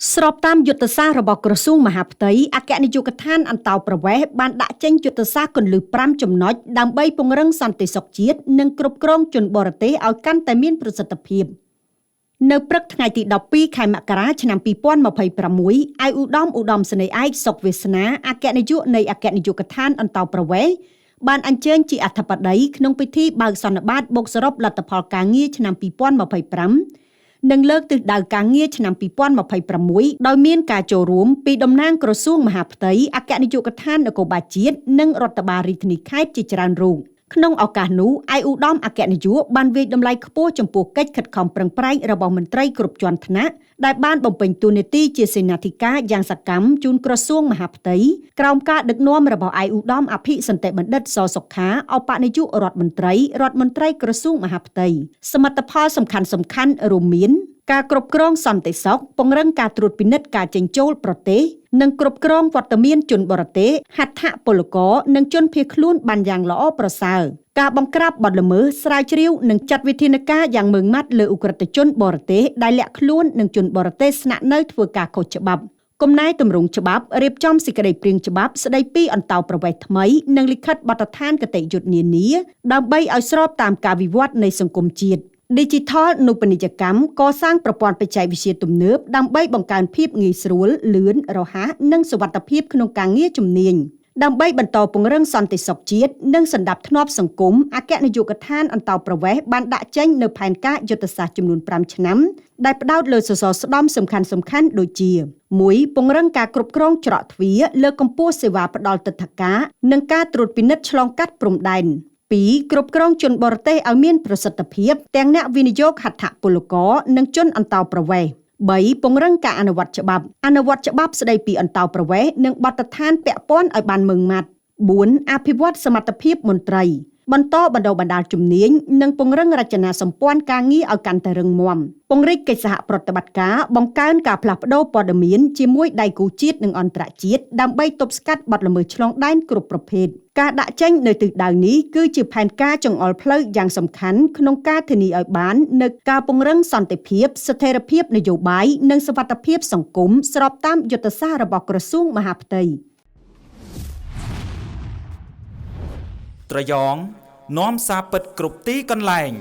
ស្របតាមយុទ្ធសាស្ត្ររបស់ក្រសួងមហាផ្ទៃអគ្គនាយកដ្ឋានអន្តោប្រវេសន៍បានដាក់ចេញយុទ្ធសាស្ត្រគន្លឹះ5ចំណុចដើម្បីពង្រឹងសន្តិសុខជាតិនិងគ្រប់គ្រងជនបរទេសឲ្យកាន់តែមានប្រសិទ្ធភាពនៅព្រឹកថ្ងៃទី12ខែមករាឆ្នាំ2026អាយឧត្តមសេនីយ៍ឯកសុកវាសនាអគ្គនាយកនៃអគ្គនាយកដ្ឋានអន្តោប្រវេសន៍បានអញ្ជើញជាអធិបតីក្នុងពិធីបើកសន្និបាតបូកសរុបលទ្ធផលការងារឆ្នាំ2025និងលើកទិសដៅការងារឆ្នាំ2026ដោយមានការចូលរួមពីតំណាងក្រសួងមហាផ្ទៃអគ្គនាយកដ្ឋាននគរបាលជាតិនិងរដ្ឋបាលរាជធានីខេត្តជាច្រើនរូបក្នុងឱកាសនោះឯកឧត្តមអគ្គនាយកបានវាយតម្លៃខ្ពស់ចំពោះកិច្ចខិតខំប្រឹងប្រែងរបស់មន្ត្រីគ្រប់ជាន់ថ្នាក់ដែលបានបំពេញតួនាទីជាសេនាធិការយ៉ាងសកម្មជូនក្រសួងមហាផ្ទៃក្រោមការដឹកនាំរបស់ឯកឧត្តមអភិសន្តិបណ្ឌិតសសុខាឧបនាយករដ្ឋមន្ត្រីក្រសួងមហាផ្ទៃសមិទ្ធផលសំខាន់ៗរួមមានការគ្រប់គ្រងសន្តិសុខពង្រឹងការត្រួតពិនិត្យការចេញចូលប្រទេសនិងគ្រប់គ្រងវត្តមានជនបរទេសហត្ថពលករនិងជនភៀសខ្លួនបានយ៉ាងល្អប្រសើរការបង្ក្រាបបទល្មើសស្រាវជ្រាវនិងចាត់វិធានការយ៉ាងម៉ឺងម៉ាត់លើឧក្រិដ្ឋជនបរទេសដែលលាក់ខ្លួននិងជនបរទេសស្នាក់នៅធ្វើការខុសច្បាប់គំណែទម្រង់ច្បាប់រៀបចំសេចក្តីព្រាងច្បាប់ស្តីពីអន្តោប្រវេសន៍ថ្មីនិងលិខិតបទដ្ឋានគតិយុត្តនានាដើម្បីឲ្យស្របតាមការវិវត្តនៃសង្គមជាតិ Digital នូបនីយកម្មកសាងប្រព័ន្ធបច្ចេកវិទ្យាទំនើបដើម្បីបង្កើនភាពងាយស្រួលលឿនរហ័សនិងសុវត្ថិភាពក្នុងការងារជំនាញដើម្បីបន្តពង្រឹងសន្តិសុខជាតិនិងសណ្ដាប់ធ្នាប់សង្គមអគ្គនាយកដ្ឋានអន្តោប្រវេសន៍បានដាក់ចេញនូវផែនការយុទ្ធសាស្ត្រចំនួន5ឆ្នាំដែលផ្ដោតលើសសរស្តម្ភសំខាន់ៗដូចជា 1. ពង្រឹងការគ្រប់គ្រងច្រកទ្វារលើកកម្ពស់សេវាផ្ដល់ទិដ្ឋាការនិងការត្រួតពិនិត្យឆ្លងកាត់ព្រំដែន 2. គ្រប់គ្រងជនបរទេសឲ្យមានប្រសិទ្ធភាពទាំងអ្នកវិនិយោគហត្ថពលករនិងជនអន្តោប្រវេសន៍ 3. ពង្រឹងការអនុវត្តច្បាប់ស្តីពីអន្តោប្រវេសន៍និងបទដ្ឋានពាក់ព័ន្ធឲ្យបានម៉ឺងម៉ាត់ 4. អភិវឌ្ឍសមត្ថភាពមន្ត្រីបន្តបណ្ដុះបណ្ដាលជំនាញនិងពង្រឹងរចនាសម្ព័ន្ធការងារឲ្យកាន់តែរឹងមាំពង្រីកកិច្ចសហប្រតិបត្តិការបង្កើនការផ្លាស់ប្ដូរព័ត៌មានជាមួយដៃគូជាតិនិងអន្តរជាតិដើម្បីទប់ស្កាត់បទល្មើសឆ្លងដែនគ្រប់ប្រភេទការដាក់ចេញនៅទិសដៅនេះគឺជាផែនការចង្អុលផ្លូវយ៉ាងសំខាន់ក្នុងការធានាឲ្យបាននូវការពង្រឹងសន្តិភាពស្ថិរភាពនយោបាយនិងសុវត្ថិភាពសង្គមស្របតាមយុទ្ធសាស្ត្ររបស់ក្រសួងមហាផ្ទៃត្រយងនាំសារពិតគ្រប់ទីកន្លែង